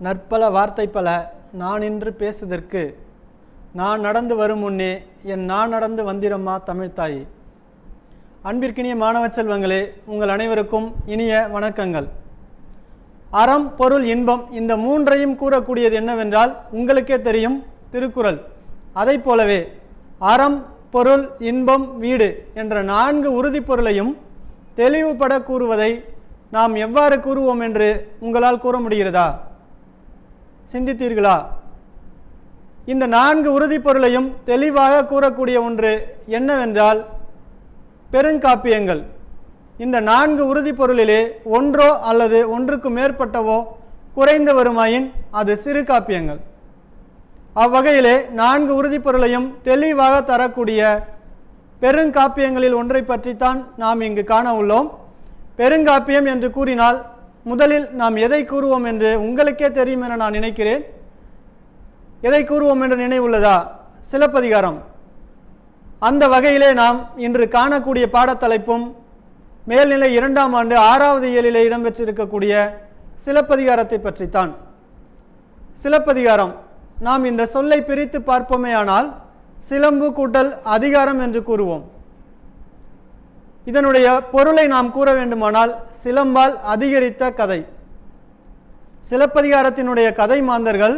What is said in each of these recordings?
நற்பல வார்த்தை பல நான் இன்று பேசுதற்கு நான் நடந்து வரும் முன்னே நான் நடந்து வந்திரம்மா தமிழ்த்தாயே. அன்பிற்கினிய மாணவ செல்வங்களே, உங்கள் அனைவருக்கும் இனிய வணக்கங்கள். அறம், பொருள், இன்பம் இந்த மூன்றையும் கூறக்கூடியது என்னவென்றால் உங்களுக்கே தெரியும், திருக்குறள். அதை போலவே அறம், பொருள், இன்பம், வீடு என்ற 4 உறுதிப்பொருளையும் தெளிவுபட கூறுவதை நாம் எவ்வாறு கூறுவோம் என்று உங்களால் கூற முடிகிறதா? சிந்தித்தீர்களா? இந்த 4 உறுதிப்பொருளையும் தெளிவாக கூறக்கூடிய ஒன்று என்னவென்றால் பெருங்காப்பியங்கள். இந்த 4 உறுதிப்பொருளிலே ஒன்றோ அல்லது ஒன்றுக்கு மேற்பட்டவோ குறைந்து வருமாயின் அது சிறு காப்பியங்கள். அவ்வகையிலே 4 உறுதிப்பொருளையும் தெளிவாக தரக்கூடிய பெருங்காப்பியங்களில் ஒன்றை பற்றித்தான் நாம் இங்கு காண உள்ளோம். பெருங்காப்பியம் என்று கூறினால் முதலில் நாம் எதை கூறுவோம் என்று உங்களுக்கே தெரியும் என நான் நினைக்கிறேன். எதை கூறுவோம் என்று நினைவுள்ளதா? சிலப்பதிகாரம். அந்த வகையிலே நாம் இன்று காணக்கூடிய பாடத்தலைப்பும் மேல்நிலை 2ஆம் ஆண்டு 6வது இயலிலே இடம்பெற்றிருக்கக்கூடிய சிலப்பதிகாரத்தை பற்றித்தான். சிலப்பதிகாரம் நாம் இந்த சொல்லை பிரித்து பார்ப்போமேயானால் சிலம்பு கூட்டல் அதிகாரம் என்று கூறுவோம். இதனுடைய பொருளை நாம் கூற வேண்டுமானால் சிலம்பால் அதிகரித்த கதை. சிலப்பதிகாரத்தினுடைய கதை மாந்தர்கள்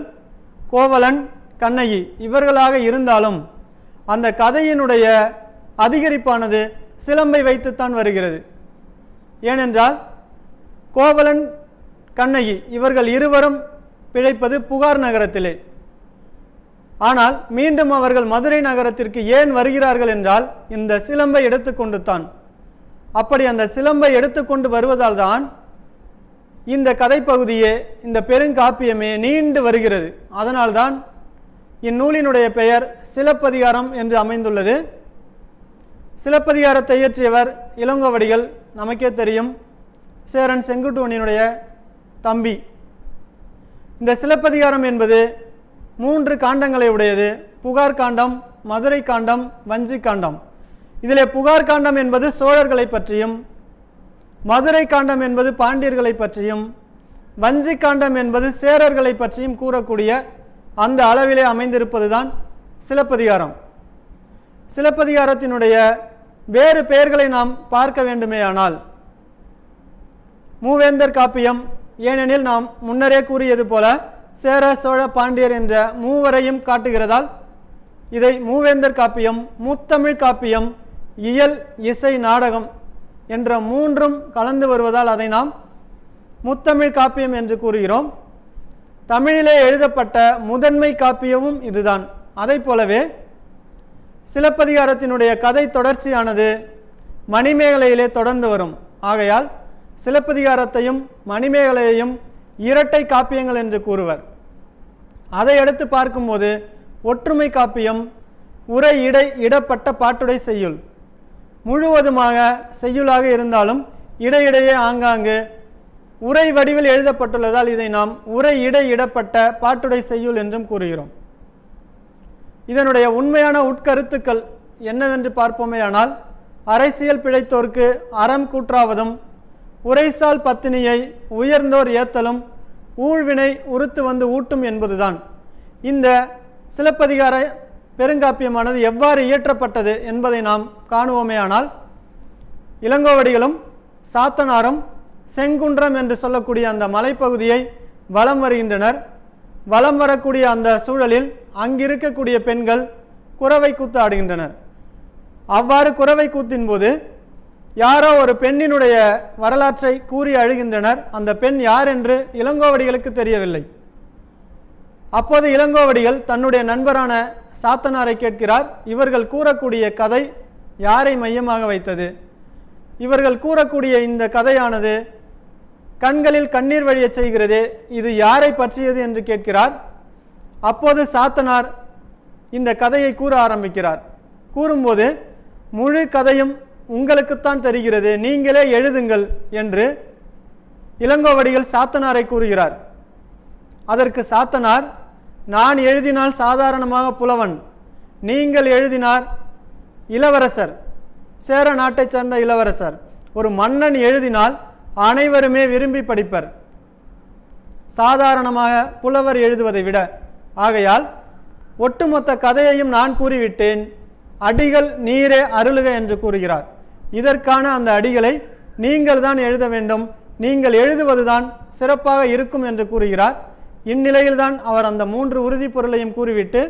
கோவலன், கண்ணகி இவர்களாக இருந்தாலும் அந்த கதையினுடைய அதிகரிப்பானது சிலம்பை வைத்துத்தான் வருகிறது. ஏனென்றால் கோவலன், கண்ணகி இவர்கள் இருவரும் பிழைப்பது புகார் நகரத்திலே. ஆனால் மீண்டும் அவர்கள் மதுரை நகரத்திற்கு ஏன் வருகிறார்கள் என்றால் இந்த சிலம்பை எடுத்துக்கொண்டு தான். அப்படி அந்த சிலம்பை எடுத்துக்கொண்டு வருவதால் தான் இந்த கதைப்பகுதியே, இந்த பெருங்காப்பியமே நீண்டு வருகிறது. அதனால்தான் இந்நூலினுடைய பெயர் சிலப்பதிகாரம் என்று அமைந்துள்ளது. சிலப்பதிகாரத்தை இயற்றியவர் இளங்கோவடிகள். நமக்கே தெரியும், சேரன் செங்குட்டுவனினுடைய தம்பி. இந்த சிலப்பதிகாரம் என்பது 3 காண்டங்களை உடையது. புகார் காண்டம், மதுரை காண்டம், வஞ்சி காண்டம். இதிலே புகார் காண்டம் என்பது சோழர்களை பற்றியும், மதுரை காண்டம் என்பது பாண்டியர்களை பற்றியும், வஞ்சி காண்டம் என்பது சேரர்களை பற்றியும் கூறக்கூடிய அந்த அளவிலே அமைந்திருப்பதுதான் சிலப்பதிகாரம். சிலப்பதிகாரத்தினுடைய வேறு பெயர்களை நாம் பார்க்க வேண்டுமேயானால் மூவேந்தர் காப்பியம். ஏனெனில் நாம் முன்னரே கூறியது போல சேர, சோழ, பாண்டியர் என்ற மூவரையும் காட்டுகிறதால் இதை மூவேந்தர் காப்பியம், முத்தமிழ் காப்பியம், இயல், இசை, நாடகம் என்ற 3ம் கலந்து வருவதால் அதை நாம் முத்தமிழ் காப்பியம் என்று கூறுகிறோம். தமிழிலே எழுதப்பட்ட முதன்மை காப்பியமும் இதுதான். அதை போலவே சிலப்பதிகாரத்தினுடைய கதை தொடர்ச்சியானது மணிமேகலையிலே தொடர்ந்து வரும். ஆகையால் சிலப்பதிகாரத்தையும் மணிமேகலையையும் இரட்டை காப்பியங்கள் என்று கூறுவர். அதை எடுத்து பார்க்கும்போது ஒற்றுமை காப்பியம் உரை, இடை, இடப்பட்ட பாட்டுடை செய்யுள். முழுவதுமாக செய்யுளாக இருந்தாலும் இடையிடையே ஆங்காங்கு உரை வடிவில் எழுதப்பட்டுள்ளதால் இதை நாம் உரை, இடை, இடப்பட்ட பாட்டுடை செய்யுள் என்றும் கூறுகிறோம். இதனுடைய உண்மையான உட்கருத்துக்கள் என்னவென்று பார்ப்போமேயானால் அரசியல் பிழைத்தோர்க்கு அறம் கூற்றாவதும், உரைசால் பத்தினியை உயர்ந்தோர் ஏத்தலும், ஊழ்வினை உறுத்து வந்து ஊட்டும் என்பதுதான். இந்த சிலப்பதிகார பெருங்காப்பியமானது எவ்வாறு இயற்றப்பட்டது என்பதை நாம் காணுவோமேயானால் இளங்கோவடிகளும் சாத்தனாரும் செங்குன்றம் என்று சொல்லக்கூடிய அந்த மலைப்பகுதியை வலம் வருகின்றனர். வலம் வரக்கூடிய அந்த சூழலில் அங்கிருக்கக்கூடிய பெண்கள் குரவை கூத்து ஆடுகின்றனர். அவ்வாறு குரவை கூத்தின் போது யாரோ ஒரு பெண்ணினுடைய வரலாற்றை கூறி அழுகின்றனர். அந்த பெண் யார் என்று இளங்கோவடிகளுக்கு தெரியவில்லை. அப்போது இளங்கோவடிகள் தன்னுடைய நண்பரான சாத்தனாரை கேட்கிறார், இவர்கள் கூறக்கூடிய கதை யாரை மையமாக வைத்தது? இவர்கள் கூறக்கூடிய இந்த கதையானது கண்களில் கண்ணீர் வழிய செய்கிறது, இது யாரை பற்றியது என்று கேட்கிறார். அப்போது சாத்தனார் இந்த கதையை கூற ஆரம்பிக்கிறார். கூறும்போது முழு கதையும் உங்களுக்குத்தான் தெரிகிறது, நீங்களே எழுதுங்கள் என்று இளங்கோவடிகள் சாத்தனாரை கூறுகிறார். அதற்கு சாத்தனார், நான் எழுதினால் சாதாரணமாக புலவன், நீங்கள் எழுதினார் இளவரசர், சேர நாட்டை சேர்ந்த இளவரசர், ஒரு மன்னன் எழுதினால் அனைவருமே விரும்பி படிப்பர். சாதாரணமாக புலவர் எழுதுவதை விட. ஆகையால் ஒட்டுமொத்த கதையையும் நான் கூறிவிட்டேன், அடிகள் நீரே அருளுக என்று கூறுகிறார். இதற்கான அந்த அடிகளை நீங்கள் தான் எழுத வேண்டும், நீங்கள் எழுதுவதுதான் சிறப்பாக இருக்கும் என்று கூறுகிறார். இந்நிலையில்தான் அவர் அந்த 3 உறுதி பொருளையும் கூறிவிட்டு,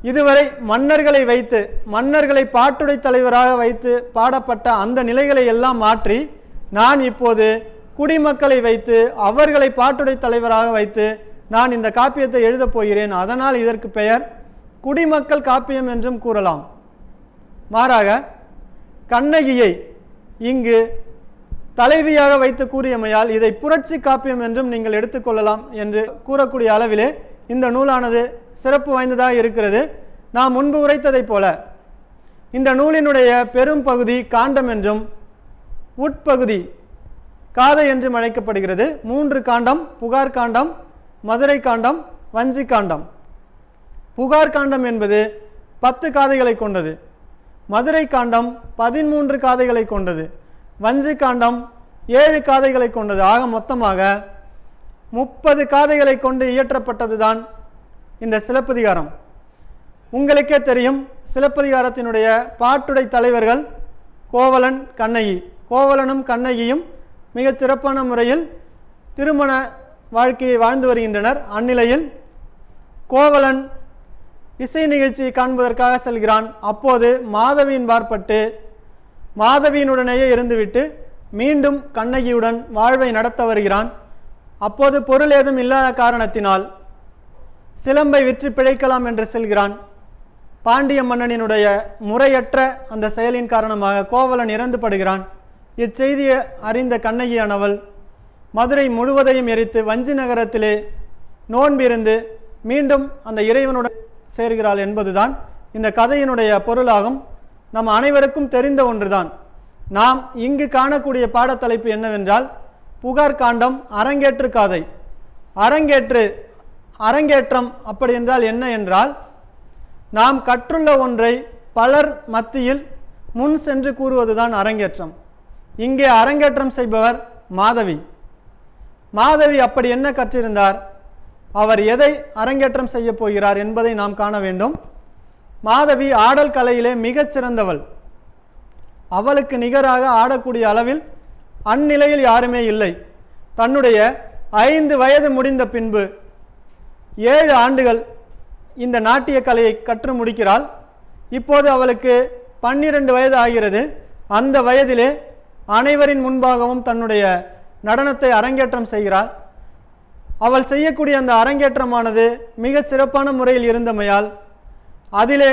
இதுவரை மன்னர்களை வைத்து, மன்னர்களை பாட்டுடை தலைவராக வைத்து பாடப்பட்ட அந்த நிலைகளை எல்லாம் மாற்றி, நான் இப்போது குடிமக்களை வைத்து அவர்களை பாட்டுடை தலைவராக வைத்து நான் இந்த காப்பியத்தை எழுதப் போகிறேன். அதனால் இதற்கு பெயர் குடிமக்கள் காப்பியம் என்றும் கூறலாம். மாறாக கண்ணகியை இங்கு தலைவியாக வைத்து கூறியமையால் இதை புரட்சி காப்பியம் என்றும் நீங்கள் எடுத்துக்கொள்ளலாம் என்று கூறக்கூடிய அளவிலே இந்த நூலானது சிறப்பு வாய்ந்ததாக இருக்கிறது. நாம் முன்பு உரைத்ததைப் போல இந்த நூலினுடைய பெரும் பகுதி காண்டம் என்றும் உட்பகுதி காதை என்றும் அழைக்கப்படுகிறது. 3 காண்டம்: புகார் காண்டம், மதுரை காண்டம், வஞ்சி காண்டம். புகார் காண்டம் என்பது 10 காதைகளை கொண்டது. மதுரை காண்டம் 13 காதைகளை கொண்டது. வஞ்சி காண்டம் 7 காதைகளை கொண்டது. ஆக மொத்தமாக 30 காதைகளை கொண்டு இயற்றப்பட்டதுதான் இந்த சிலப்பதிகாரம். உங்களுக்கே தெரியும், சிலப்பதிகாரத்தினுடைய பாட்டுடை தலைவர்கள் கோவலன், கண்ணகி. கோவலனும் கண்ணகியும் மிகச் சிறப்பான முறையில் திருமண வாழ்க்கையை வாழ்ந்து வருகின்றனர். அந்நிலையில் கோவலன் இசை நிகழ்ச்சியை காண்பதற்காக செல்கிறான். அப்போது மாதவியின் பார்ப்பட்டு மாதவியினுடனேயே இருந்துவிட்டு மீண்டும் கண்ணகியுடன் வாழ்வை நடத்த வருகிறான். அப்போது பொருள் ஏதும் இல்லாத காரணத்தினால் சிலம்பை விற்று பிழைக்கலாம் என்று செல்கிறான். பாண்டிய மன்னனினுடைய முறையற்ற அந்த செயலின் காரணமாக கோவலன் இறந்து படுகிறான். இச்செய்தியை அறிந்த கண்ணகியானவள் மதுரை முழுவதையும் எரித்து வஞ்சி நகரத்திலே நோன்பிருந்து மீண்டும் அந்த இறைவனுடன் சேர்கிறாள் என்பதுதான் இந்த கதையினுடைய பொருளாகும். நம் அனைவருக்கும் தெரிந்த ஒன்றுதான். நாம் இங்கு காணக்கூடிய பாடத்தலைப்பு என்னவென்றால், புகார் காண்டம் அரங்கேற்று காதை. அரங்கேற்றம் அப்படி என்றால் என்ன என்றால், நாம் கற்றுள்ள ஒன்றை பலர் மத்தியில் முன் சென்று கூறுவதுதான் அரங்கேற்றம். இங்கே அரங்கேற்றம் செய்பவர் மாதவி. மாதவி அப்படி என்ன கற்றிருந்தார், அவர் எதை அரங்கேற்றம் செய்ய போகிறார் என்பதை நாம் காண வேண்டும். மாதவி ஆடல் கலையிலே மிகச் சிறந்தவள். அவளுக்கு நிகராக ஆடக்கூடிய அளவில் அந்நிலையில் யாருமே இல்லை. தன்னுடைய 5 வயது முடிந்த பின்பு 7 ஆண்டுகள் இந்த நாட்டிய கலையை கற்று முடிக்கிறாள். இப்போது அவளுக்கு 12 வயது ஆகிறது. அந்த வயதிலே அனைவரின் முன்பாகவும் தன்னுடைய நடனத்தை அரங்கேற்றம் செய்கிறாள். அவள் செய்யக்கூடிய அந்த அரங்கேற்றமானது மிகச் சிறப்பான முறையில் இருந்தமையால் அதிலே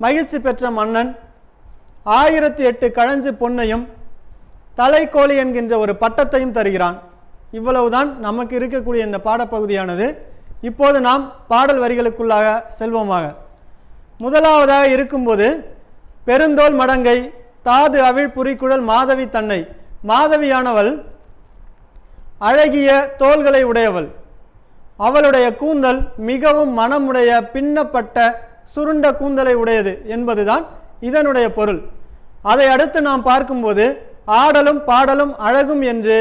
மகிழ்ச்சி பெற்ற மன்னன் 1008 கழஞ்சு பொன்னையும் தலைக்கோழி என்கின்ற ஒரு பட்டத்தையும் தருகிறான். இவ்வளவுதான் நமக்கு இருக்கக்கூடிய இந்த பாடப்பகுதியானது. இப்போது நாம் பாடல் வரிகளுக்குள்ளாக செல்வோமாக. முதலாவதாக இருக்கும்போது, பெருந்தோல் மடங்கை தாது அவிழ் புரிக்குழல் மாதவி தன்னை. மாதவியானவள் அழகிய தோள்களை உடையவள். அவளுடைய கூந்தல் மிகவும் மனமுடைய பின்னப்பட்ட சுருண்ட கூந்தலை உடையது என்பதுதான் இதனுடைய பொருள். அதை அடுத்து நாம் பார்க்கும்போது, ஆடலும் பாடலும் அழகும் என்று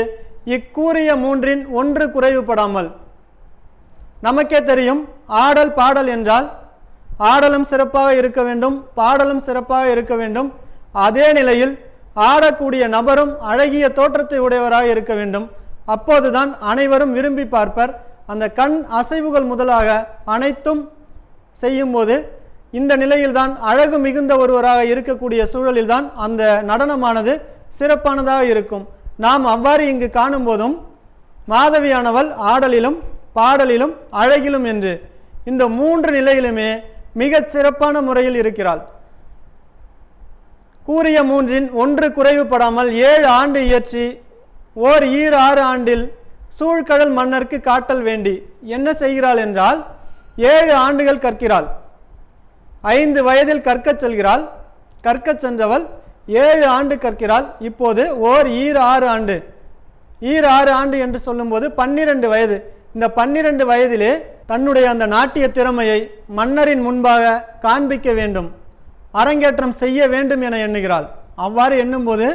இக்கூறிய 3இன் ஒன்று குறைவுபடாமல். நமக்கே தெரியும், ஆடல் பாடல் என்றால் ஆடலும் சிறப்பாக இருக்க வேண்டும், பாடலும் சிறப்பாக இருக்க வேண்டும். அதே நிலையில் ஆடக்கூடிய நபரும் அழகிய தோற்றத்தை உடையவராக இருக்க வேண்டும். அப்போதுதான் அனைவரும் விரும்பி பார்ப்பர். அந்த கண் அசைவுகள் முதலாக அனைத்தும் செய்யும்போது இந்த நிலையில்தான் அழகு மிகுந்த ஒருவராக இருக்கக்கூடிய சூழலில்தான் அந்த நடனமானது சிறப்பானதாக இருக்கும். நாம் அவ்வாறு இங்கு காணும் போதும் மாதவியானவள் ஆடலிலும் பாடலிலும் அழகிலும் என்று இந்த 3 நிலையிலுமே மிகச் சிறப்பான முறையில் இருக்கிறாள். கூறிய 3இன் ஒன்று குறைவுபடாமல் 7 ஆண்டு இயற்றி ஓர் 6 ஆண்டில் சூழ்கடல் மன்னருக்கு காட்டல் வேண்டி என்ன செய்கிறாள் என்றால், 7 ஆண்டுகள் கற்கிறாள். 5 வயதில் கற்கச் செல்கிறாள். கற்கச் சென்றவள் 7 ஆண்டு கற்கிறாள். இப்போது ஓர் 6 ஆண்டு. 6 ஆண்டு என்று சொல்லும்போது 12 வயது. இந்த 12 வயதிலே தன்னுடைய அந்த நாட்டிய திறமையை மன்னரின் முன்பாக காண்பிக்க வேண்டும், அரங்கேற்றம் செய்ய வேண்டும் என எண்ணுகிறாள். அவ்வாறு எண்ணும்போது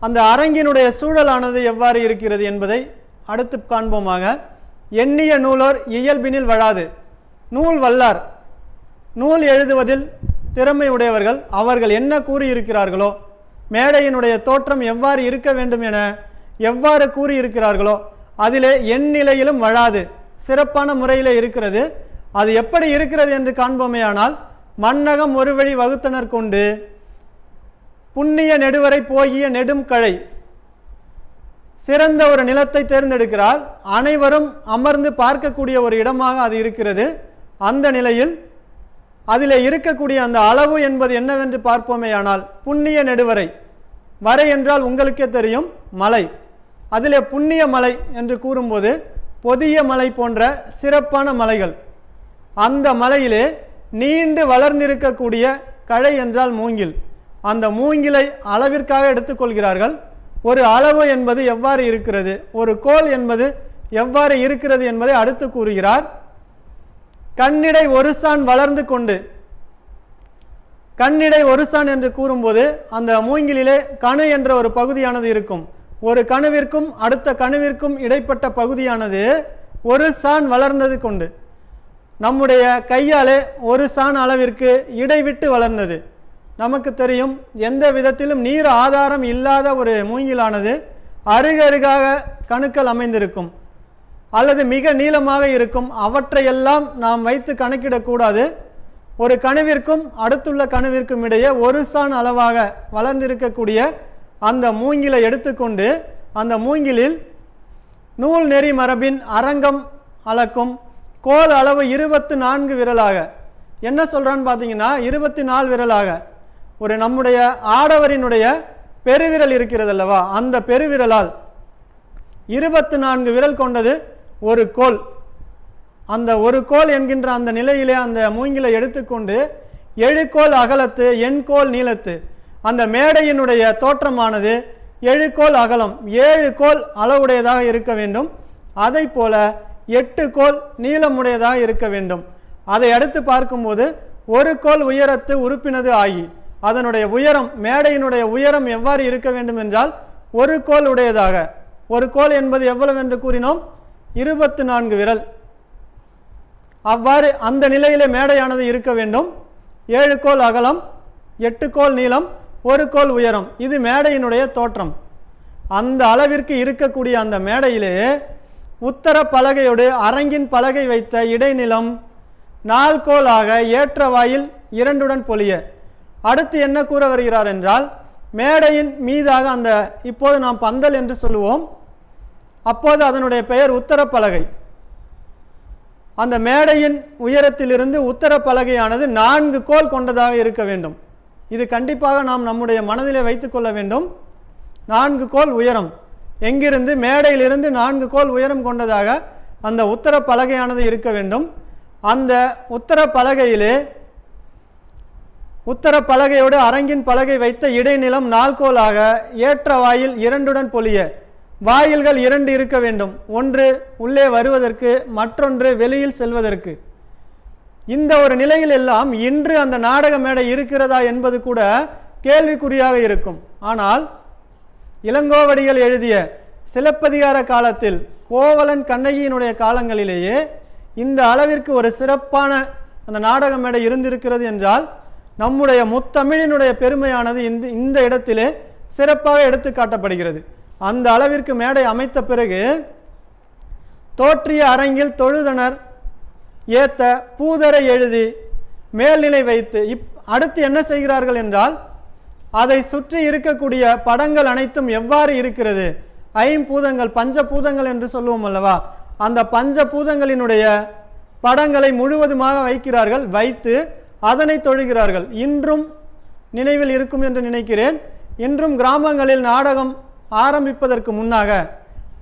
அந்த அரங்கினுடைய சூழலானது எவ்வாறு இருக்கிறது என்பதை அடுத்து காண்போமாக. எண்ணிய நூலோர் இயல்பினில் வழாது. நூல் வல்லார், நூல் எழுதுவதில் திறமை உடையவர்கள், அவர்கள் என்ன கூறியிருக்கிறார்களோ, மேடையினுடைய தோற்றம் எவ்வாறு இருக்க வேண்டும் என எவ்வாறு கூறியிருக்கிறார்களோ அதிலே எந்நிலையிலும் வழாது, சிறப்பான முறையில் இருக்கிறது. அது எப்படி இருக்கிறது என்று காண்போமேயானால், மன்னகம் ஒரு வழி வகுத்தனர் கொண்டு புண்ணிய நெடுவரை போகிய நெடும் கழை, சிறந்த ஒரு நிலத்தை தேர்ந்தெடுக்கிறார். அனைவரும் அமர்ந்து பார்க்கக்கூடிய ஒரு இடமாக அது இருக்கிறது. அந்த நிலையில் அதில் இருக்கக்கூடிய அந்த அளவு என்பது என்னவென்று பார்ப்போமேயானால், புண்ணிய நெடுவரை, வரை என்றால் உங்களுக்கே தெரியும் மலை, அதிலே புண்ணிய மலை என்று கூறும்போது பொதிய மலை போன்ற சிறப்பான மலைகள். அந்த மலையிலே நீண்டு வளர்ந்திருக்கக்கூடிய கழை என்றால் மூங்கில், அந்த மூங்கிலை அளவிற்காக எடுத்துக்கொள்கிறார்கள். ஒரு அளவு என்பது எவ்வாறு இருக்கிறது, ஒரு கோல் என்பது எவ்வாறு இருக்கிறது என்பதை அடுத்து கூறுகிறார். கண்ணிடை ஒரு சான் வளர்ந்து கொண்டு, கண்ணிடை ஒரு சான் என்று கூறும்போது அந்த மூங்கிலே கணு என்ற ஒரு பகுதியானது இருக்கும். ஒரு கணுவிற்கும் அடுத்த கணுவிற்கும் இடைப்பட்ட பகுதியானது ஒரு சான் வளர்ந்தது கொண்டு, நம்முடைய கையாலே ஒரு சான் அளவிற்கு இடைவிட்டு வளர்ந்தது. நமக்கு தெரியும், எந்த விதத்திலும் நீர் ஆதாரம் இல்லாத ஒரு மூங்கிலானது அருகருகாக கணுக்கள் அமைந்திருக்கும் அல்லது மிக நீளமாக இருக்கும். அவற்றையெல்லாம் நாம் வைத்து கணக்கிடக்கூடாது. ஒரு கணுவிற்கும் அடுத்துள்ள கணுவிற்கும் இடையே ஒரு சான் அளவாக வளர்ந்திருக்கக்கூடிய அந்த மூங்கிலை எடுத்துக்கொண்டு, அந்த மூங்கிலில் நூல் நெறி மரபின் அரங்கம் அளக்கும் கோல் அளவு 24 விரலாக, என்ன சொல்றான்னு பார்த்தீங்கன்னா 24 விரலாக, ஒரு நம்முடைய ஆடவரினுடைய பெருவிரல் இருக்கிறது அல்லவா, அந்த பெருவிரலால் 24 விரல் கொண்டது ஒரு கோல். அந்த ஒரு கோல் என்கின்ற அந்த நிலையிலே அந்த மூங்கிலை எடுத்துக்கொண்டு 7 கோல் அகலத்து 8 கோல் நீளத்து, அந்த மேடையினுடைய தோற்றமானது 7 கோல் அகலம் 7 கோல் அளவுடையதாக இருக்க வேண்டும். அதை போல 8 கோல் நீளமுடையதாக இருக்க வேண்டும். அதை அடுத்து பார்க்கும்போது ஒரு கோல் உயரத்து உறுப்பினது ஆகி, அதனுடைய உயரம், மேடையினுடைய உயரம் எவ்வாறு இருக்க வேண்டும் என்றால் ஒரு கோல் உடையதாக. ஒரு கோல் என்பது எவ்வளவு என்று கூறினோம், 24 விரல். அவ்வாறு அந்த நிலையிலே மேடையானது இருக்க வேண்டும். 7 கோல் அகலம் 8 கோல் நீளம் ஒரு கோல் உயரம், இது மேடையினுடைய தோற்றம். அந்த அளவிற்கு இருக்கக்கூடிய அந்த மேடையிலே உத்தர பலகையோடு அரங்கின் பலகை வைத்த இடைநிலம் 4 கோலாக ஏற்ற வாயில் 2உடன் பொலிய. அடுத்து என்ன கூற வருகிறார் என்றால், மேடையின் மீதாக அந்த, இப்போது நாம் பந்தல் என்று சொல்லுவோம், அப்போது அதனுடைய பெயர் உத்தர பலகை. அந்த மேடையின் உயரத்திலிருந்து உத்தர பலகையானது 4 கோல் கொண்டதாக இருக்க வேண்டும். இது கண்டிப்பாக நாம் நம்முடைய மனதிலே வைத்துக் கொள்ள வேண்டும். 4 கோல் உயரம், எங்கிருந்து, மேடையிலிருந்து 4 கோல் உயரம் கொண்டதாக அந்த உத்தர பலகையானது இருக்க வேண்டும். அந்த உத்தர பலகையிலே, உத்தர பலகையோடு அரங்கின் பலகை வைத்த இடைநிலம் 4 கோலாக ஏற்ற வாயில் 2உடன் பொலிய. வாயில்கள் 2 இருக்க வேண்டும், ஒன்று உள்ளே வருவதற்கு, மற்றொன்று வெளியில் செல்வதற்கு. இந்த ஒரு நிலையில் எல்லாம் இன்று அந்த நாடக மேடை இருக்கிறதா என்பது கூட கேள்விக்குறியாக இருக்கும். ஆனால் இளங்கோவடிகள் எழுதிய சிலப்பதிகார காலத்தில், கோவலன் கண்ணகியினுடைய காலங்களிலேயே இந்த அளவிற்கு ஒரு சிறப்பான அந்த நாடக மேடை இருந்திருக்கிறது என்றால், நம்முடைய முத்தமிழினுடைய பெருமையானது இந்த இடத்திலே சிறப்பாக எடுத்து காட்டப்படுகிறது. அந்த அளவிற்கு மேடை அமைத்த பிறகு தோற்றிய அரங்கில் தொழுதனர் ஏத்த பூதரை எழுதி மேல்நிலை வைத்து, அடுத்து என்ன செய்கிறார்கள் என்றால், அதை சுற்றி இருக்கக்கூடிய படங்கள் அனைத்தும் எவ்வாறு இருக்கிறது, ஐம்பூதங்கள், பஞ்சபூதங்கள் என்று சொல்லுவோம் அல்லவா, அந்த பஞ்சபூதங்களினுடைய படங்களை முழுவதுமாக வைக்கிறார்கள். வைத்து அதனை தொழுகிறார்கள். இன்றும் நினைவில் இருக்கும் என்று நினைக்கிறேன். இன்றும் கிராமங்களில் நாடகம் ஆரம்பிப்பதற்கு முன்னாக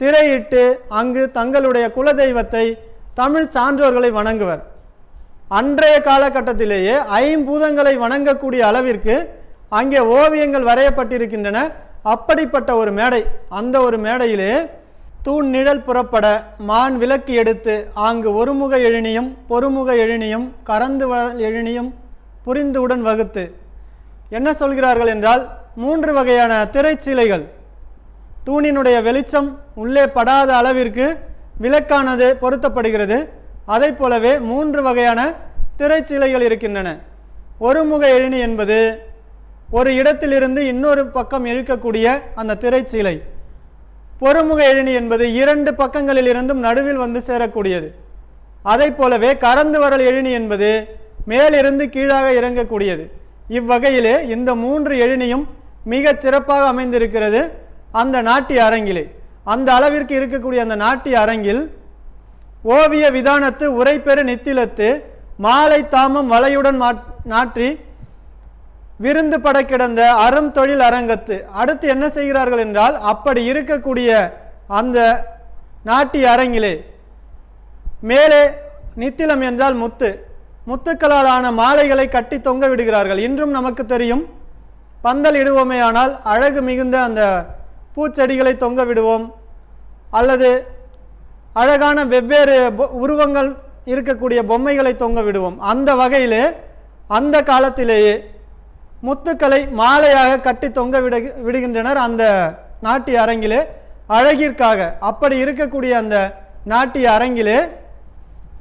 திரையிட்டு அங்கு தங்களுடைய குலதெய்வத்தை, தமிழ் சான்றோர்களை வணங்குவர். அன்றைய காலகட்டத்திலேயே ஐம்பூதங்களை வணங்கக்கூடிய அளவிற்கு அங்கே ஓவியங்கள் வரையப்பட்டிருக்கின்றன. அப்படிப்பட்ட ஒரு மேடை, அந்த ஒரு மேடையிலே தூண் நிழல் புறப்பட மான் விளக்கு எடுத்து ஆங்கு ஒருமுக எழுனியும் பொறுமுக எழுனியும் கறந்து எழுனியும் புரிந்துடன் வகுத்து, என்ன சொல்கிறார்கள் என்றால், 3 வகையான திரைச்சீலைகள், தூணினுடைய வெளிச்சம் உள்ளே படாத அளவிற்கு விளக்கானது பொருத்தப்படுகிறது. அதை போலவே 3 வகையான திரைச்சீலைகள் இருக்கின்றன. ஒருமுக எழினி என்பது ஒரு இடத்திலிருந்து இன்னொரு பக்கம் இழுக்கக்கூடிய அந்த திரைச்சீலை. பொறுமுக எழினி என்பது 2 பக்கங்களில் இருந்தும் நடுவில் வந்து சேரக்கூடியது. அதை போலவே கறந்து வரல் எழினி என்பது மேலிருந்து கீழாக இறங்கக்கூடியது. இவ்வகையிலே இந்த 3 எழினியும் மிக சிறப்பாக அமைந்திருக்கிறது அந்த நாட்டிய அரங்கிலே. அந்த அளவிற்கு இருக்கக்கூடிய அந்த நாட்டிய அரங்கில் ஓவிய விதானத்து உரைப்பெரு நித்திலத்து மாலை தாமம் வளையுடன் நாற்றி விருந்து பட கிடந்த அரும் தொழில் அரங்கத்து. அடுத்து என்ன செய்கிறார்கள் என்றால், அப்படி இருக்கக்கூடிய அந்த நாட்டிய அரங்கிலே மேலே நித்திலம் என்றால் முத்து, முத்துக்களாலான மாலைகளை கட்டி தொங்க விடுகிறார்கள். இன்றும் நமக்கு தெரியும், பந்தல் இடுவோமே ஆனால் அழகு மிகுந்த அந்த பூச்செடிகளை தொங்க விடுவோம், அல்லது அழகான வெவ்வேறு உருவங்கள் இருக்கக்கூடிய பொம்மைகளை தொங்க விடுவோம். அந்த வகையிலே அந்த காலத்திலேயே முத்துக்களை மாலையாக கட்டி தொங்க விடுகின்றனர் அந்த நாட்டிய அரங்கிலே அழகிற்காக. அப்படி இருக்கக்கூடிய அந்த நாட்டிய அரங்கிலே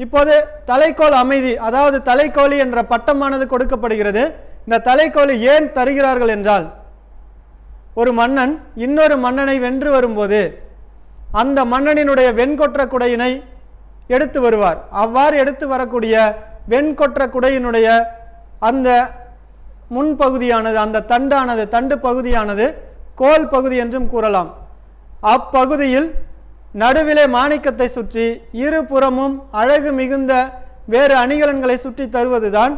இப்போது தலைக்கோல் அமைதி, அதாவது தலைக்கோலி என்ற பட்டமானது கொடுக்கப்படுகிறது. இந்த தலைக்கோலி ஏன் தருகிறார்கள் என்றால், ஒரு மன்னன் இன்னொரு மன்னனை வென்று வரும்போது அந்த மன்னனினுடைய வெண்கொற்ற குடையினை எடுத்து வருவார். அவ்வாறு எடுத்து வரக்கூடிய வெண்கொற்ற குடையினுடைய அந்த முன்பகுதியானது, அந்த தண்டு பகுதியானது கோல் பகுதி என்றும் கூறலாம். அப்பகுதியில் நடுவிலே மாணிக்கத்தை சுற்றி இருபுறமும் அழகு மிகுந்த வேறு அணிகலன்களை சுற்றி தருவதுதான்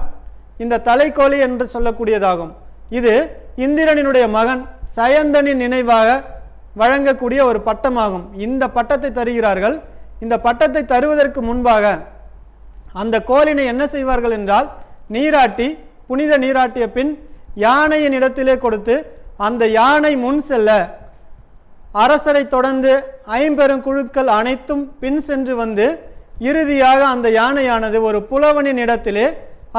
இந்த தலைக்கோலி என்று சொல்லக்கூடியதாகும். இது இந்திரனினுடைய மகன் சயந்தனின் நினைவாக வழங்கக்கூடிய ஒரு பட்டமாகும். இந்த பட்டத்தை தருகிறார்கள். இந்த பட்டத்தை தருவதற்கு முன்பாக அந்த கோலினை என்ன செய்வார்கள் என்றால், நீராட்டி புனித நீராட்டிய பின் யானையின் இடத்திலே கொடுத்து அந்த யானை முன் செல்ல அரசரை தொடர்ந்து 50 குழுக்கள் அனைத்தும் பின் சென்று வந்து இறுதியாக அந்த யானையானது ஒரு புலவனின் இடத்திலே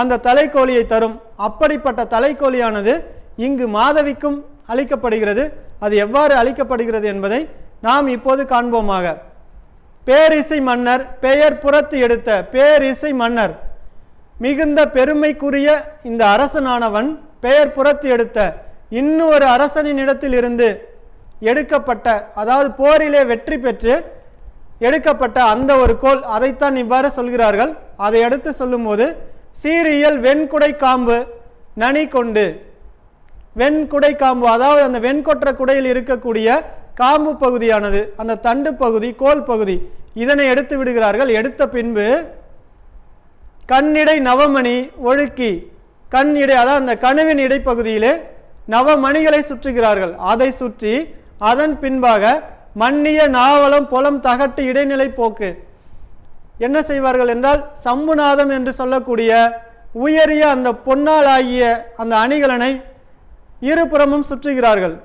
அந்த தலைக்கோலியை தரும். அப்படிப்பட்ட தலைக்கோலியானது இங்கு மாதவிக்கும் அளிக்கப்படுகிறது. அது எவ்வாறு அளிக்கப்படுகிறது என்பதை நாம் இப்போது காண்போமாக. பேரிசை மன்னர் பெயர் புறத்து எடுத்த பேரிசை மன்னர், மிகுந்த பெருமைக்குரிய இந்த அரசனானவன் பெயர் புறத்து எடுத்த இன்னொரு அரசனின் இடத்தில் இருந்து எடுக்கப்பட்ட, அதாவது போரிலே வெற்றி பெற்று எடுக்கப்பட்ட அந்த ஒரு கோல், அதைத்தான் இவ்வாறு சொல்கிறார்கள். அதை அடுத்து சொல்லும்போது, சீரியல் வெண்குடை காம்பு நனி கொண்டு, வெண்குடை காம்பு அதாவது அந்த வெண்கொற்ற குடையில் இருக்கக்கூடிய காம்பு பகுதியானது, அந்த தண்டு பகுதி கோல் பகுதி, இதனை எடுத்து விடுகிறார்கள். எடுத்த பின்பு கண்ணிடை நவமணி ஒழுக்கி, கண் இடை அதாவது அந்த கணுவின் இடைப்பகுதியிலே நவமணிகளை சுற்றுகிறார்கள். அதை சுற்றி அதன் பின்பாக மன்னிய நாவலம் புலம் தகட்டு இடைநிலை போக்கு என்ன செய்வார்கள் என்றால், சம்புநாதம் என்று சொல்லக்கூடிய உயரிய அந்த பொன்னால் ஆகிய அந்த அணிகலனை இருபுறமும் சுற்றுகிறார்கள்.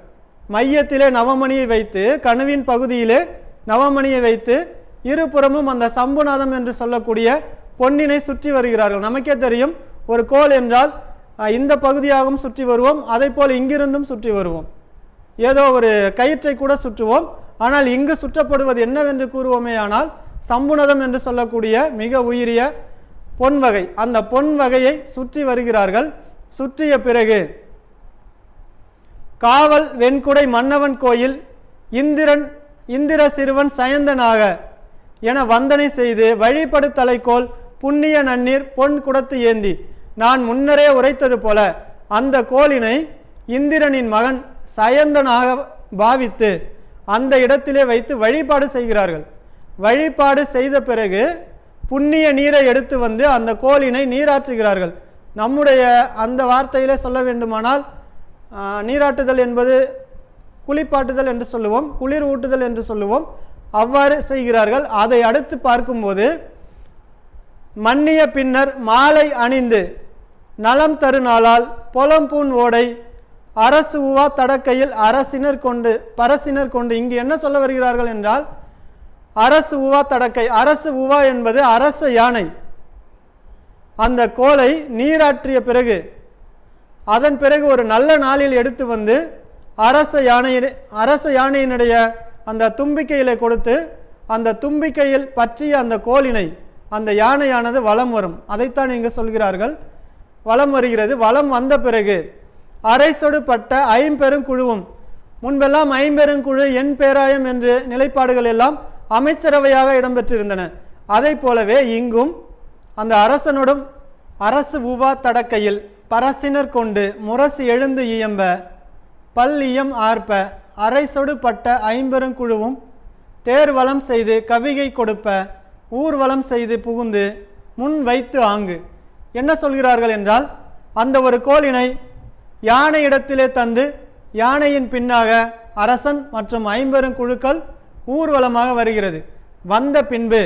மையத்திலே நவமணியை வைத்து, கணுவின் பகுதியிலே நவமணியை வைத்து, இருபுறமும் அந்த சம்புநாதம் என்று சொல்லக்கூடிய பொன்னினை சுற்றி வருகிறார்கள். நமக்கே தெரியும், ஒரு கோல் என்றால் இந்த பகுதியாகவும் சுற்றி வருவோம், அதை போல் இங்கிருந்தும் சுற்றி வருவோம், ஏதோ ஒரு கயிற்றை கூட சுற்றுவோம். ஆனால் இங்கு சுற்றப்படுவது என்னவென்று கூறுவோமே ஆனால் சம்புநதம் என்று சொல்லக்கூடிய மிக உயரிய பொன் வகை, அந்த பொன் வகையை சுற்றி வருகிறார்கள். சுற்றிய பிறகு காவல் வெண்குடை மன்னவன் கோயில் இந்திர சிறுவன் சயந்தனாக என வந்தனை செய்து வழிபடு தலைக்கோல் புண்ணிய நன்னீர் பொன் குடத்து ஏந்தி, நான் முன்னரே உரைத்தது போல அந்த கோலினை இந்திரனின் மகன் சயந்தனாக பாவித்து அந்த இடத்திலே வைத்து வழிபாடு செய்கிறார்கள். வழிபாடு செய்த பிறகு புண்ணிய நீரை எடுத்து வந்து அந்த கோலினை நீராற்றுகிறார்கள். நம்முடைய அந்த வார்த்தையிலே சொல்ல வேண்டுமானால் நீராட்டுதல் என்பது குளிப்பாட்டுதல் என்று சொல்லுவோம், குளிர் ஊட்டுதல் என்று சொல்லுவோம். அவ்வாறு செய்கிறார்கள். அதை அடுத்து பார்க்கும்போது, மன்னிய பின்னர் மாலை அணிந்து நலம் தருநாளால் பொலம்பூன் ஓடை அரசு உவா தடக்கையில் பரசினர் கொண்டு இங்கு என்ன சொல்ல வருகிறார்கள் என்றால், அரசு உவா தடக்கை, அரசு உவா என்பது அரச யானை. அந்த கோலை நீராற்றிய பிறகு அதன் பிறகு ஒரு நல்ல நாளில் எடுத்து வந்து அரச யானையினுடைய அந்த தும்பிக்கையிலே கொடுத்து அந்த தும்பிக்கையில் பற்றிய அந்த கோலினை அந்த யானையானது வலம் வரும். அதைத்தான் இங்கு சொல்கிறார்கள். வலம் வருகிறது. வலம் வந்த பிறகு அரைசொடுபட்ட ஐம்பெருங்குழுவும், முன்பெல்லாம் ஐம்பெருங்குழு என் பேராயம் என்று நிலைப்பாடுகள் எல்லாம் அமைச்சரவையாக இடம்பெற்றிருந்தன. அதை போலவே இங்கும் அந்த அரசனோடும் அரசு உவா தடக்கையில் பரசினர் கொண்டு முரசு எழுந்து இயம்ப பல்லியம் ஆர்ப்ப அரைசொடுபட்ட ஐம்பெருங்குழுவும் தேர்வலம் செய்து கவிகை கொடுப்ப ஊர்வலம் செய்து புகுந்து முன் வைத்து ஆங்கு. என்ன சொல்கிறார்கள் என்றால், அந்த ஒரு கோலினை யானை இடத்திலே தந்து யானையின் பின்னாக அரசன் மற்றும் ஐம்பெருங்குழுக்கள் ஊர்வலமாக வருகிறது. வந்த பின்பு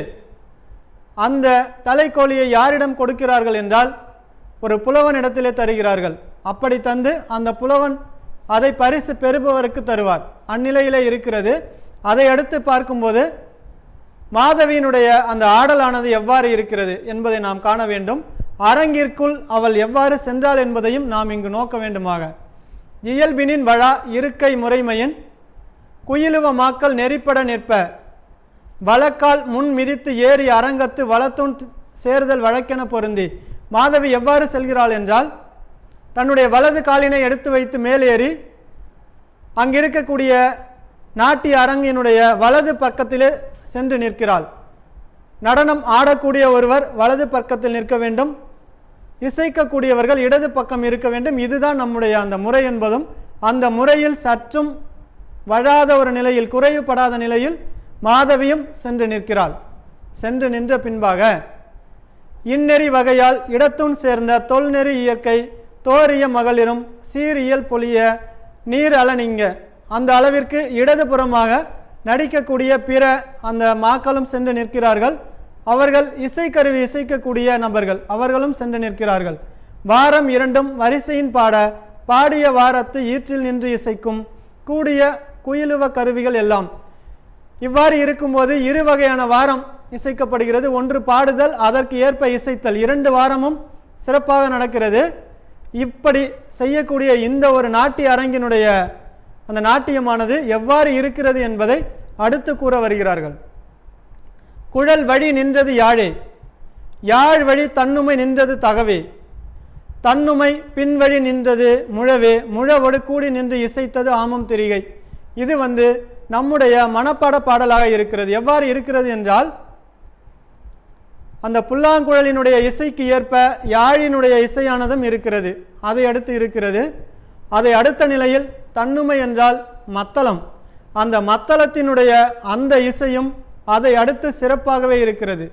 அந்த தலைக்கோழியை யாரிடம் கொடுக்கிறார்கள் என்றால், ஒரு புலவன் இடத்திலே தருகிறார்கள். அப்படி தந்து அந்த புலவன் அதை பரிசு பெறுபவருக்கு தருவார். அந்நிலையிலே இருக்கிறது. அதை அடுத்து பார்க்கும்போது மாதவியினுடைய அந்த ஆடலானது எவ்வாறு இருக்கிறது என்பதை நாம் காண வேண்டும். அரங்கிற்குள் அவள் எவ்வாறு சென்றாள் என்பதையும் நாம் இங்கு நோக்க வேண்டுமாக. இயல்பினின் வழா இருக்கை முறைமையின் குயிலுவ மாக்கள் நெறிப்பட நிற்ப வழக்கால் முன் மிதித்து ஏறி அரங்கத்து வளத்துன் சேர்தல் வழக்கென பொருந்தி. மாதவி எவ்வாறு செல்கிறாள் என்றால், தன்னுடைய வலது காலினை எடுத்து வைத்து மேலேறி அங்கிருக்கக்கூடிய நாட்டிய அரங்கினுடைய வலது பக்கத்திலே சென்று நிற்கிறாள். நடனம் ஆடக்கூடிய ஒருவர் வலது பக்கத்தில் நிற்க வேண்டும், இசைக்கக்கூடியவர்கள் இடது பக்கம் இருக்க வேண்டும். இதுதான் நம்முடைய அந்த முறை என்பதும், அந்த முறையில் சற்றும் வழாத ஒரு நிலையில், குறைவுபடாத நிலையில் மாதவியும் சென்று நிற்கிறாள். சென்று நின்ற பின்பாக இந்நெறி வகையால் இடத்துன் சேர்ந்த தொல்நெறி இயற்கை தோரிய மகளிரும் சீரியல் பொலிய நீர் அலனிங்க. அந்த அளவிற்கு இடதுபுறமாக நடிக்கக்கூடிய பிற அந்த மாக்களும் சென்று நிற்கிறார்கள். அவர்கள் இசைக்கருவி இசைக்கக்கூடிய நபர்கள், அவர்களும் சென்று நிற்கிறார்கள். வாரம் இரண்டும் வரிசையின் பாட பாடிய வாரத்து ஈற்றில் நின்று இசைக்கும் கூடிய குயிலுவ கருவிகள் எல்லாம். இவ்வாறு இருக்கும்போது இரு வகையான வாரம் இசைக்கப்படுகிறது. ஒன்று பாடுதல், அதற்கு ஏற்ப இசைத்தல். இரண்டு வாரமும் சிறப்பாக நடக்கிறது. இப்படி செய்யக்கூடிய இந்த ஒரு நாட்டிய அரங்கினுடைய அந்த நாட்டியமானது எவ்வாறு இருக்கிறது என்பதை அடுத்து கூற வருகிறார்கள். குழல் வழி நின்றது யாழே, யாழ் வழி தன்னுமை நின்றது தகவே, தன்னுமை பின்வழி நின்றது முழவே, முழவொடு கூடி நின்று இசைத்தது ஆமம் திரிகை. இது நம்முடைய மனப்பாட பாடலாக இருக்கிறது. எவ்வாறு இருக்கிறது என்றால், அந்த புல்லாங்குழலினுடைய இசைக்கு ஏற்ப யாழினுடைய இசையானதும் இருக்கிறது. அதை அடுத்து இருக்கிறது. அதை அடுத்த நிலையில் தன்னுமை என்றால் மத்தளம், அந்த மத்தளத்தினுடைய அந்த இசையும் அதை அடுத்து சிறப்பாகவே இருக்கிறது.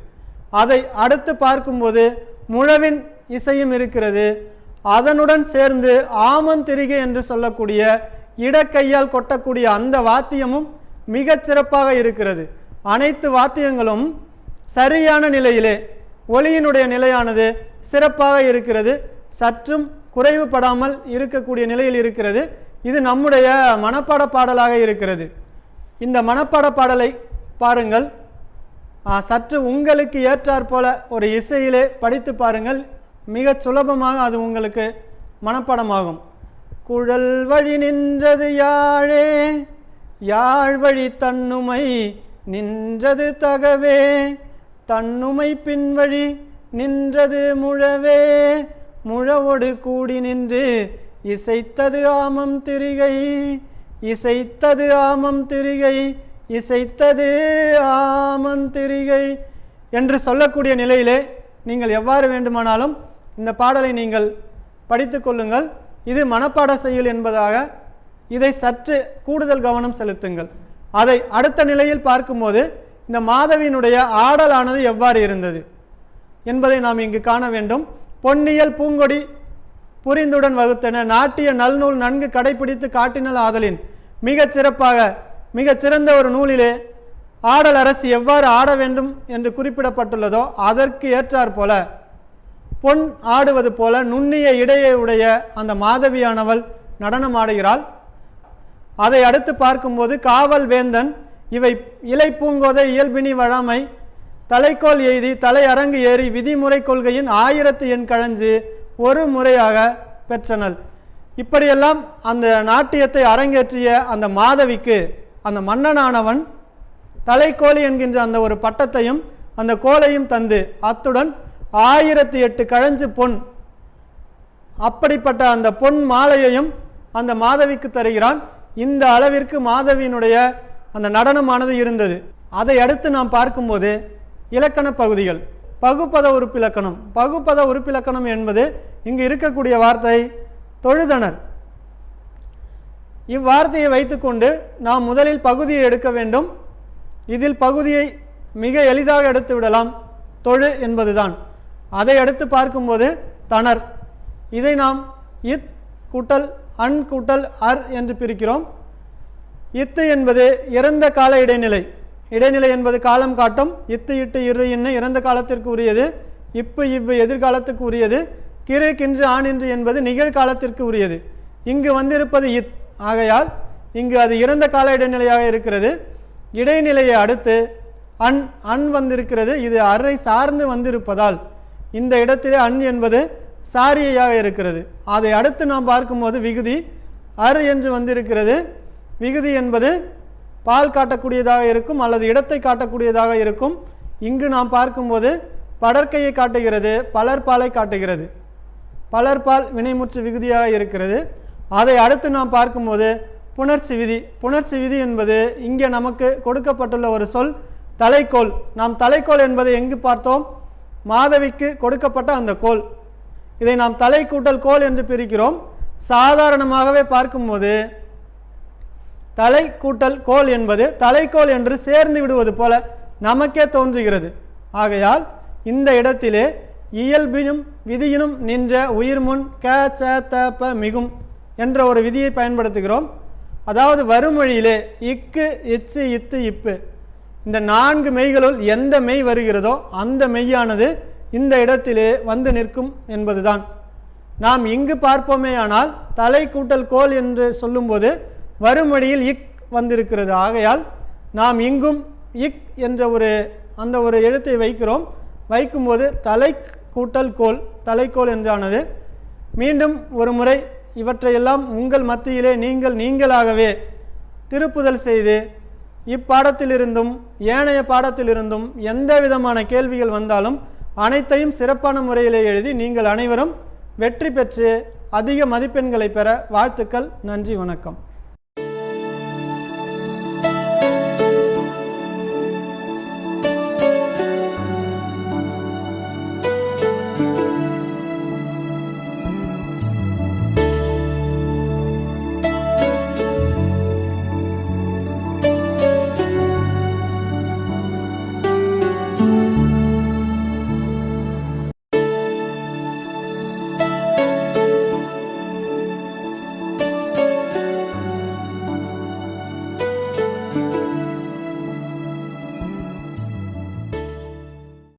அதை அடுத்து பார்க்கும்போது முழவின் இசையும் இருக்கிறது. அதனுடன் சேர்ந்து ஆமந்திரிகை என்று சொல்லக்கூடிய இடக்கையால் கொட்டக்கூடிய அந்த வாத்தியமும் மிகச் சிறப்பாக இருக்கிறது. அனைத்து வாத்தியங்களும் சரியான நிலையிலே, ஒலியினுடைய நிலையானது சிறப்பாக இருக்கிறது. சற்றும் குறைவுபடாமல் இருக்கக்கூடிய நிலையில் இருக்கிறது. இது நம்முடைய மனப்பாட பாடலாக இருக்கிறது. இந்த மனப்பாட பாடலை பாருங்கள், சற்று உங்களுக்கு ஏற்றாற் போல ஒரு இசையிலே படித்து பாருங்கள். மிக சுலபமாக அது உங்களுக்கு மனப்பாடமாகும். குழல் வழி நின்றது யாழே, யாழ் வழி தன்னுமை நின்றது தகவே, தன்னுமை பின்வழி நின்றது முழவே, முழவொடு கூடி நின்று இசைத்தது ஆமம் திரிகை, இசைத்தது ஆமம் திரிகை, இசைத்தது ஆமம் திரிகை என்று சொல்லக்கூடிய நிலையிலே நீங்கள் எவ்வாறு வேண்டுமானாலும் இந்த பாடலை நீங்கள் படித்து கொள்ளுங்கள். இது மனப்பாட செய்யுள் என்பதாக இதை சற்று கூடுதல் கவனம் செலுத்துங்கள். அதை அடுத்த நிலையில் பார்க்கும்போது இந்த மாதவியினுடைய ஆடலானது எவ்வாறு இருந்தது என்பதை நாம் இங்கு காண வேண்டும். பொன்னியல் பூங்கொடி புரிந்துடன் வகுத்தன, நாட்டிய நல்நூல் நன்கு கடைபிடித்து காட்டினல் ஆதலின். மிகச் சிறப்பாக மிகச் சிறந்த ஒரு நூலிலே ஆடல் அரசு எவ்வாறு ஆட வேண்டும் என்று குறிப்பிடப்பட்டுள்ளதோ அதற்கு ஏற்றாற் போல பொன் ஆடுவது போல நுண்ணிய இடையே உடைய அந்த மாதவியானவள் நடனம் ஆடுகிறாள். அதை அடுத்து பார்க்கும்போது காவல் வேந்தன் இவை இலை பூங்கோதை இயல்பினி வழமை தலைக்கோல் எய்தி தலை அரங்கு ஏறி விதிமுறை கொள்கையின் 1000 எண் கழஞ்சு ஒரு முறையாக பெற்றனள். இப்படியெல்லாம் அந்த நாட்டியத்தை அரங்கேற்றிய அந்த மாதவிக்கு அந்த மன்னனானவன் தலைக்கோழி என்கின்ற அந்த ஒரு பட்டத்தையும் அந்த கோலையும் தந்து அத்துடன் 1008 கழஞ்சு பொன், அப்படிப்பட்ட அந்த பொன் மாலையையும் அந்த மாதவிக்கு தருகிறான். இந்த அளவிற்கு மாதவியினுடைய அந்த நடனமானது இருந்தது. அதை அடுத்து நாம் பார்க்கும்போது இலக்கண பகுதிகள். பகுப்பத உறுப்பிலக்கணம். பகுப்பத உறுப்பிலக்கணம் என்பது இங்கு இருக்கக்கூடிய வார்த்தை தொழுதனர். இவ்வார்த்தையை வைத்துக்கொண்டு நாம் முதலில் பகுதியை எடுக்க வேண்டும். இதில் பகுதியை மிக எளிதாக எடுத்து விடலாம். தொழு என்பதுதான். அதை அடுத்து பார்க்கும்போது தனர். இதை நாம் இத் கூட்டல் அன் கூட்டல் அர் என்று பிரிக்கிறோம். இத்து என்பது இறந்த கால இடைநிலை. இடைநிலை என்பது காலம் காட்டும். இத்து இட்டு இரு இன்ன இறந்த காலத்திற்கு உரியது. இப்பு இவ்வு எதிர்காலத்துக்கு உரியது. கிரு கின்று ஆனின்று என்பது நிகழ்காலத்திற்கு உரியது. இங்கு வந்திருப்பது இத். ஆகையால் இங்கு அது இறந்த கால இடைநிலையாக இருக்கிறது. இடைநிலையை அடுத்து அன் அன் வந்திருக்கிறது. இது அரை சார்ந்து வந்திருப்பதால் இந்த இடத்திலே அன் என்பது சாரியையாக இருக்கிறது. அதை அடுத்து நாம் பார்க்கும்போது விகுதி அர் என்று வந்திருக்கிறது. விகுதி என்பது பால் காட்டக்கூடியதாக இருக்கும் அல்லது இடத்தை காட்டக்கூடியதாக இருக்கும். இங்கு நாம் பார்க்கும்போது படற்கையை காட்டுகிறது, பலர்பாலை காட்டுகிறது. பலர்பால் வினைமுற்று விகுதியாக இருக்கிறது. அதை அடுத்து நாம் பார்க்கும்போது புணர்ச்சி விதி. புணர்ச்சி விதி என்பது இங்கே நமக்கு கொடுக்கப்பட்டுள்ள ஒரு சொல் தலைக்கோல். நாம் தலைக்கோல் என்பதை எங்கு பார்த்தோம்? மாதவிக்கு கொடுக்கப்பட்ட அந்த கோல். இதை நாம் தலை கூட்டல் கோல் என்று பிரிக்கிறோம். சாதாரணமாகவே பார்க்கும்போது தலை கூட்டல் கோல் என்பது தலைக்கோல் என்று சேர்ந்து விடுவது போல நமக்கே தோன்றுகிறது. ஆகையால் இந்த இடத்திலே இயல்பினும் விதியினும் நின்ற உயிர்முன் க ச த ப மிகும் என்ற ஒரு விதியை பயன்படுத்துகிறோம். அதாவது வருமொழியிலே இக்கு இச்சு இத்து இப்பு இந்த 4 மெய்களுள் எந்த மெய் வருகிறதோ அந்த மெய்யானது இந்த இடத்திலே வந்து நிற்கும் என்பதுதான். நாம் இங்கு பார்ப்போமேயானால் தலை கூட்டல் கோல் என்று சொல்லும்போது வருமொழியில் இக் வந்திருக்கிறது. ஆகையால் நாம் இங்கும் இக் என்ற அந்த ஒரு எழுத்தை வைக்கிறோம். வைக்கும்போது தலை கூட்டல் கோல் தலைக்கோல் என்றானது. மீண்டும் ஒரு முறை இவற்றையெல்லாம் உங்கள் மத்தியிலே நீங்களாகவே திருப்புதல் செய்து இப்பாடத்திலிருந்தும் ஏனைய பாடத்திலிருந்தும் எந்த விதமான கேள்விகள் வந்தாலும் அனைத்தையும் சிறப்பான முறையிலே எழுதி நீங்கள் அனைவரும் வெற்றி பெற்று அதிக மதிப்பெண்களை பெற வாழ்த்துக்கள். நன்றி, வணக்கம்.